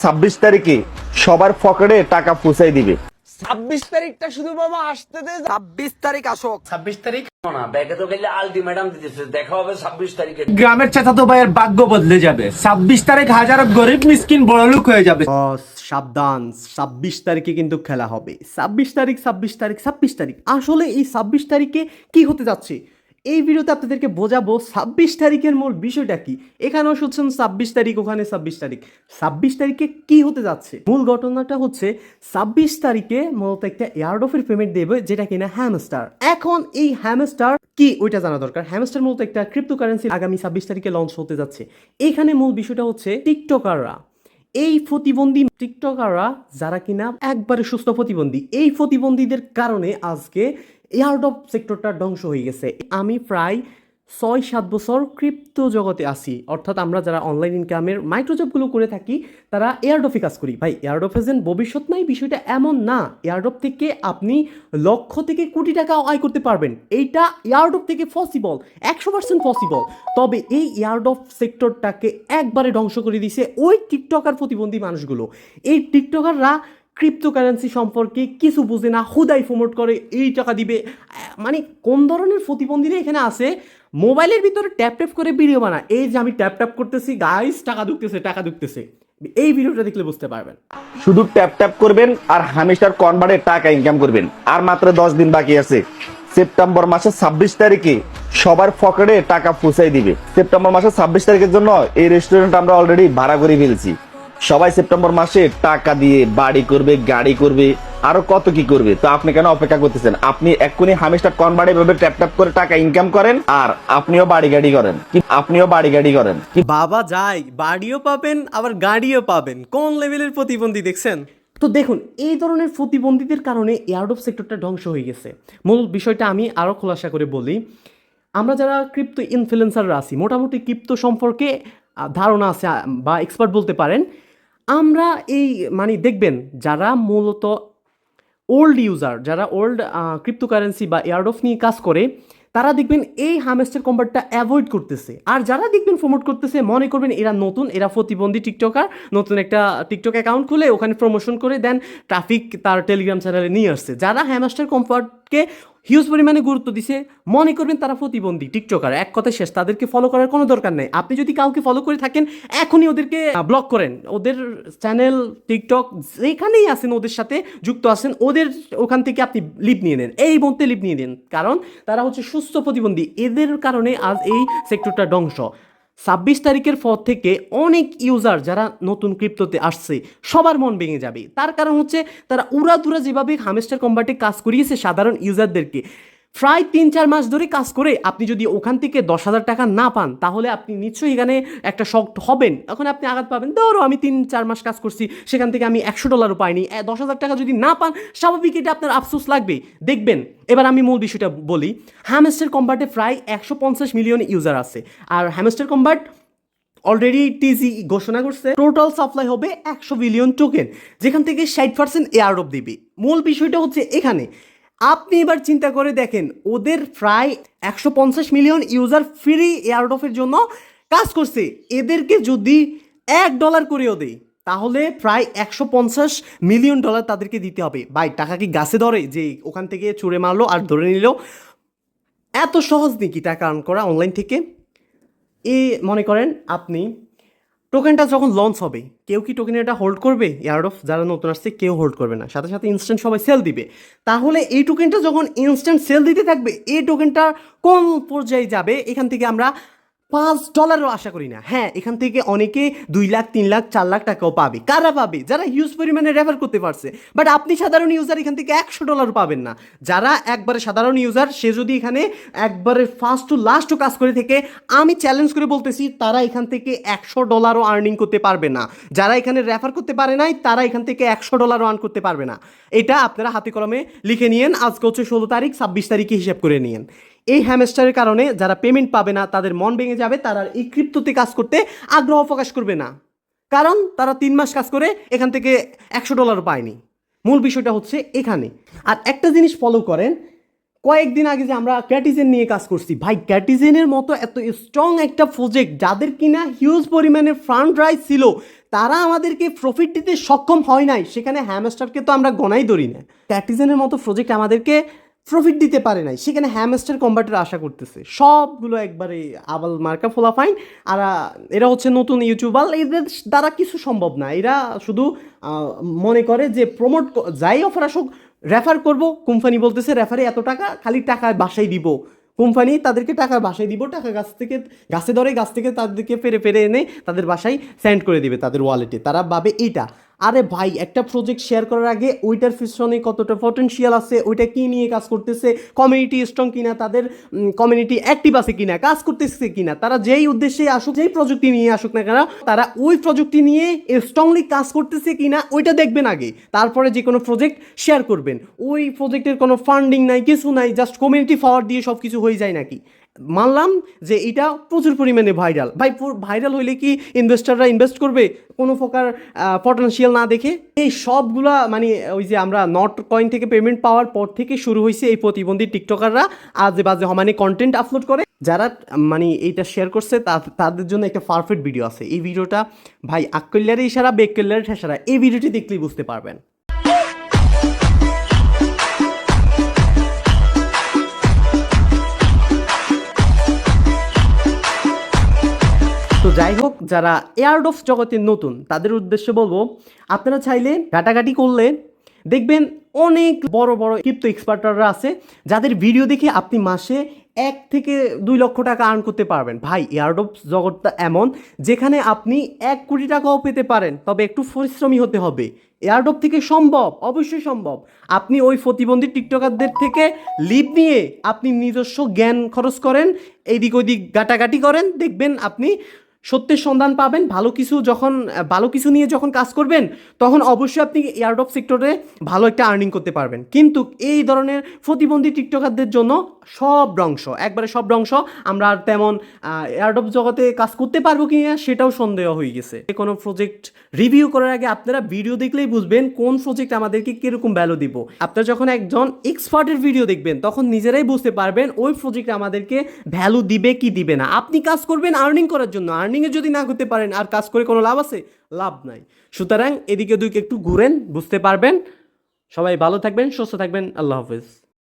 26 তারিখে সবার পকেটে টাকা পৌঁছাই দিবে। 26 তারিখটা শুধু বাবা আসতে দে। 26 তারিখ আসুক। 26 তারিখ না, ব্যাগে তো গেলে আলটিমেটাম দিতেছে, দেখা হবে 26 তারিখে। গ্রামের চাচাতো ভাইয়ের ভাগ্য বদলে যাবে। 26 তারিখ হাজারো গরিব মিসকিন বড়লোক হয়ে যাবে। সাবধান, 26 তারিখে কিন্তু খেলা হবে। 26 তারিখ আসলে এই 26 তারিখে কি হতে যাচ্ছে এই ভিডিওতে আপনাদেরকে বোঝাবো। 26 তারিখের মূল বিষয়টা কি। এখানেও শুনছেন 26 তারিখ, ওখানে 26 তারিখ। 26 তারিখে কি হতে যাচ্ছে মূল ঘটনাটা হচ্ছে 26 তারিখে মূলত একটা এয়ারড্রপের পেমেন্ট দেবে, যেটা কিনা হ্যামস্টার। এখন এই হ্যামস্টার কি ওইটা জানা দরকার। হ্যামস্টার মূলত একটা ক্রিপ্টোকারেন্সি আগামী 26 তারিখে লঞ্চ হতে যাচ্ছে। এখানে মূল বিষয়টা হচ্ছে টিকটকাররা, এই প্রতিবন্ধী টিকটকাররা যারা কিনা একবারে সুস্থ প্রতিবন্ধী, এই প্রতিবন্ধীদের কারণে আজকে এয়ারড্রপ সেক্টরটা ধ্বংস হয়ে গেছে। আমি প্রায় 6-7 বছর ক্রিপ্টো জগতে আসি, অর্থাৎ আমরা যারা অনলাইন ইনকামের মাইক্রোজবগুলো করে থাকি তারা এয়ারড্রপে কাজ করি। ভাই এয়ারড্রপে যেন ভবিষ্যৎ নাই বিষয়টা এমন না। এয়ারড্রপ থেকে আপনি লক্ষ থেকে কোটি টাকা আয় করতে পারবেন, এইটা এয়ারড্রপ থেকে পসিবল, 100% পসিবল। তবে এই এয়ারড্রপ সেক্টরটাকে একবারে ধ্বংস করে দিয়েছে ওই টিকটকার প্রতিবন্ধী মানুষগুলো। এই টিকটকাররা ক্রিপ্টোকারেন্সি সম্পর্কে কিছু বুঝে না, হুদাই প্রমোট করে এই টাকা দিবে। মানে কোন ধরনের প্রতিবন্ধীরা এখানে আছে, মোবাইলের ভিতরে ট্যাপ ট্যাপ করে ভিডিও বানায়। এই যে আমি ট্যাপ ট্যাপ করতেছি গাইস, টাকা ঢুকতেছে। এই ভিডিওটা দেখলে বুঝতে পারবেন। শুধু ট্যাপ ট্যাপ করবেন আর হামিস্টার কনভার্টে টাকা ইনকাম করবেন। আর মাত্র 10 দিন বাকি আছে। সেপ্টেম্বর মাসের 26 তারিখে সবার পকেটে টাকা পৌঁছাই দিবে। সেপ্টেম্বর মাসের 26 তারিখের জন্য এই রেস্টুরেন্ট আমরা অলরেডি ভাড়া করে ফেলছি। সবাই সেপ্টেম্বর মাসে টাকা দিয়ে বাড়ি করবে, গাড়ি করবে, আরো কত কি করবে। তো আপনি কেন অপেক্ষা করতেছেন? আপনি এক্ষুনি হামিস্টার কনভার্টে ভাবে ট্যাপ ট্যাপ করে টাকা ইনকাম করেন, আর আপনিও বাড়ি গাড়ি করেন। বাবা যাই, বাড়িও পাবেন আবার গাড়িও পাবেন। কোন লেভেলের প্রতিবন্ধী দেখছেন তো। দেখুন, এই ধরনের প্রতিবন্ধীদের কারণে এয়ারড্রপ সেক্টরটা ধ্বংস হয়ে গেছে। মূল বিষয়টা আমি আরও খোলাসা করে বলি। আমরা যারা ক্রিপ্টো ইনফ্লুয়েন্সাররা আছি, মোটামুটি ক্রিপ্টো সম্পর্কে ধারণা আছে বা এক্সপার্ট বলতে পারেন। আমরা এই মানে দেখবেন যারা মূলত ওল্ড ইউজার, যারা ওল্ড ক্রিপ্টোকারেন্সি বা এয়ারড্রপ নিয়ে কাজ করে, তারা দেখবেন এই হামেস্টার কনভার্টটা অ্যাভয়েড করতেছে। আর যারা দেখবেন প্রমোট করতেছে, মনে করবেন এরা নতুন, এরা প্রতিবন্ধী টিকটকার, নতুন একটা টিকটক অ্যাকাউন্ট খুলে ওখানে প্রমোশন করে দেন, ট্রাফিক তার টেলিগ্রাম চ্যানেলে নিয়ে আসছে। যারা হ্যামেস্টার কনভার্টকে হিউজ পরিমাণে গুরুত্ব দিছে, মনে করবেন তারা প্রতিবন্ধী টিকটকার। এক কথায় শেষ, তাদেরকে ফলো করার কোনো দরকার নেই। আপনি যদি কাউকে ফলো করে থাকেন, এখনই ওদেরকে ব্লক করেন। ওদের চ্যানেল, টিকটক যেখানেই আছেন, ওদের সাথে যুক্ত আছেন, ওদের ওখান থেকে আপনি লিভ নিয়ে নেন, এই মুহূর্তে লিভ নিয়ে নেন। কারণ তারা হচ্ছে সুস্থ প্রতিবন্ধী। এদের কারণে আজ এই সেক্টরটা ধ্বংস। 26 তারিখের পর থেকে অনেক ইউজার যারা নতুন ক্রিপ্টোতে আসছে, সবার মন ভেঙে যাবে। তার কারণ হচ্ছে তারা উড়াদুরা যেভাবে হামেস্টার কনভার্টে কাজ করিয়েছে সাধারণ ইউজারদেরকে, প্রায় 3-4 মাস ধরে কাজ করে আপনি যদি ওখান থেকে 10,000 টাকা না পান, তাহলে আপনি নিশ্চয়ই এখানে একটা শক হবেন। এখন আপনি আঘাত পাবেন, ধরো আমি 3-4 মাস কাজ করছি, সেখান থেকে আমি $100 পাইনি, 10,000 টাকা যদি না পান, স্বাভাবিক এটা আপনার আফসোস লাগবে। দেখবেন, এবার আমি মূল বিষয়টা বলি। হ্যামস্টার কনভার্টে প্রায় 150 মিলিয়ন ইউজার আছে। আর হ্যামস্টার কনভার্ট অলরেডি টিজি ঘোষণা করছে টোটাল সাপ্লাই হবে 100 বিলিয়ন টোকেন, যেখান থেকে 60% এয়ারড্রপ দিবে। মূল বিষয়টা হচ্ছে এখানে আপনি এবার চিন্তা করে দেখেন, ওদের প্রায় 150 মিলিয়ন ইউজার ফ্রি এয়ারড্রপের জন্য কাজ করছে। এদেরকে যদি $1 করেও দেয়, তাহলে প্রায় $150 মিলিয়ন তাদেরকে দিতে হবে। ভাই টাকা কি গাছে ধরে যে ওখান থেকে ছুঁড়ে মারলো আর ধরে নিল? এত সহজ নাকি টাকা আর্ন করা অনলাইন থেকে? মনে করেন আপনি টোকেনটা যখন লঞ্চ হবে, কেউ কি টোকেন এটা হোল্ড করবে? এয়ারড্রপ যারা নতুন আসছে কেউ হোল্ড করবে না, সাথে সাথে ইনস্ট্যান্ট সবাই সেল দিবে। তাহলে এই টোকেনটা যখন ইনস্ট্যান্ট সেল দিতে থাকবে, এই টোকেনটা কোন পর্যায়ে যাবে? এখান থেকে আমরা $5 আশা করি না। হ্যাঁ, এখান থেকে অনেকে 2 লাখ, 3 লাখ, 4 লাখ টাকাও পাবে। কারা পাবে? যারা হিউজ পরিমাণে রেফার করতে পারছে। বাট আপনি সাধারণ ইউজার এখান থেকে $100 পাবেন না। যারা একবারে সাধারণ ইউজার, সে যদি এখানে একবারে ফার্স্ট টু লাস্টও কাজ করে থেকে, আমি চ্যালেঞ্জ করে বলতেছি তারা এখান থেকে $100 আর্নিং করতে পারবে না। যারা এখানে রেফার করতে পারে নাই, তারা এখান থেকে $100 আর্ন করতে পারবে না। এটা আপনারা হাতে কলমে লিখে নিয়েন। আজকে হচ্ছে 16 তারিখ, 26 তারিখে হিসাব করে নিয়েন। এই হ্যামস্টারের কারণে যারা পেমেন্ট পাবে না, তাদের মন ভেঙে যাবে, তারা এই ক্রিপ্টোতে কাজ করতে আগ্রহ প্রকাশ করবে না। কারণ তারা 3 মাস কাজ করে এখান থেকে $100 পায়নি। মূল বিষয়টা হচ্ছে এখানে। আর একটা জিনিস ফলো করেন, কয়েকদিন আগে যে আমরা ক্যাটিজেন নিয়ে কাজ করছি ভাই, ক্যাটিজেনের মতো এত স্ট্রং একটা প্রজেক্ট যাদের কিনা হিউজ পরিমাণে ফান্ড রাইজ ছিল, তারা আমাদেরকে প্রফিট দিতে সক্ষম হয় নাই, সেখানে হ্যামস্টারকে তো আমরা গণাই ধরি না। ক্যাটিজেনের মতো প্রজেক্ট আমাদেরকে প্রফিট দিতে পারে নাই, সেখানে হ্যামস্টার কম্বাটের আশা করতেছে। সবগুলো একবারে আবাল মার্কা ফোলা ফাইন। আর এরা হচ্ছে নতুন ইউটিউবার, এদের দ্বারা কিছু সম্ভব না। এরা শুধু মনে করে যে প্রমোট যাই অফার আসুক রেফার করব, কোম্পানি বলতেছে রেফারে এত টাকা, খালি টাকা বাসায় দিব, কোম্পানি তাদেরকে টাকা বাসায় দিব, টাকা গাছে ধরে গাছ থেকে তাদেরকে ফেরে এনে তাদের বাসায় সেন্ড করে দিবে তাদের ওয়ালেটে। তারা ভাবে এইটা। আরে ভাই, একটা প্রজেক্ট শেয়ার করার আগে ওইটার পিছনে কতটা পটেনশিয়াল আছে, ওইটা কী নিয়ে কাজ করতেছে, কমিউনিটি স্ট্রং কিনা, তাদের কমিউনিটি অ্যাক্টিভ আছে কিনা, কাজ করতেছে কিনা, তারা যেই উদ্দেশ্যে আসুক, যেই প্রযুক্তি নিয়ে আসুক না কেন, তারা ওই প্রযুক্তি নিয়ে স্ট্রংলি কাজ করতেছে কিনা ওইটা দেখবেন আগে, তারপরে যে কোনো প্রজেক্ট শেয়ার করবেন। ওই প্রজেক্টের কোনো ফান্ডিং নাই, কিছু নাই, জাস্ট কমিউনিটি পাওয়ার দিয়ে সব কিছু হয়ে যায় নাকি? মানলাম যে এটা প্রচুর পরিমাণে ভাইরাল, ভাই ভাইরাল হইলে কি ইনভেস্টাররা ইনভেস্ট করবে কোনো প্রকার পটেনশিয়াল না দেখে? এই সবগুলা মানে ওই যে আমরা নট কয়েন থেকে পেমেন্ট পাওয়ার পর থেকে শুরু হয়েছে এই প্রতিবন্ধী টিকটকাররা আজে বাজে মানে কন্টেন্ট আপলোড করে। যারা মানে এইটা শেয়ার করছে তাদের জন্য একটা পারফেক্ট ভিডিও আছে। এই ভিডিওটা ভাই আক্কল্যারে ইশারা বেক্কল্যারে ঠেসারা, এই ভিডিওটি দেখলেই বুঝতে পারবেন। তো যাই হোক, যারা এয়ারড্রপ জগতে নতুন তাদের উদ্দেশ্যে বলবো, আপনারা চাইলে ঘাটাঘাটি করলে দেখবেন অনেক বড় বড় ক্রিপ্টো এক্সপার্টাররা আছে যাদের ভিডিও দেখে আপনি মাসে 1 থেকে 2 লক্ষ টাকা আর্ন করতে পারবেন। ভাই এয়ারড্রপ জগৎটা এমন যেখানে আপনি 1 কোটি টাকাও পেতে পারেন, তবে একটু পরিশ্রমী হতে হবে। এয়ারড্রপ থেকে সম্ভব, অবশ্যই সম্ভব। আপনি ওই প্রতিবন্ধী টিকটকারদের থেকে লিভ নিয়ে আপনি নিজস্ব জ্ঞান খরচ করেন, এইদিক ওইদিক গাটাগাটি করেন, দেখবেন আপনি সত্যের সন্ধান পাবেন। ভালো কিছু নিয়ে যখন কাজ করবেন তখন অবশ্যই আপনি এয়ারড্রপ সেক্টরে ভালো একটা আর্নিং করতে পারবেন। কিন্তু এই ধরনের প্রতিবন্ধী টিকটকারদের জন্য সব ধ্বংস, একবারে সব ধ্বংস। আমরা আর তেমন এয়ারড্রপ জগতে কাজ করতে পারবো কি না সেটাও সন্দেহ হয়ে গেছে। কোনো প্রজেক্ট রিভিউ করার আগে আপনারা ভিডিও দেখলেই বুঝবেন কোন প্রজেক্ট আমাদেরকে কীরকম ভ্যালু দিব। আপনারা যখন একজন এক্সপার্টের ভিডিও দেখবেন তখন নিজেরাই বুঝতে পারবেন ওই প্রজেক্ট আমাদেরকে ভ্যালু দিবে কি দিবে না। আপনি কাজ করবেন আর্নিং করার জন্য, আর্নিংয়ে যদি না করতে পারেন আর কাজ করে কোনো লাভ আছে? লাভ নাই। সুতরাং এদিকে ওদিকে একটু ঘুরেন, বুঝতে পারবেন। সবাই ভালো থাকবেন, সুস্থ থাকবেন। আল্লাহ হাফেজ।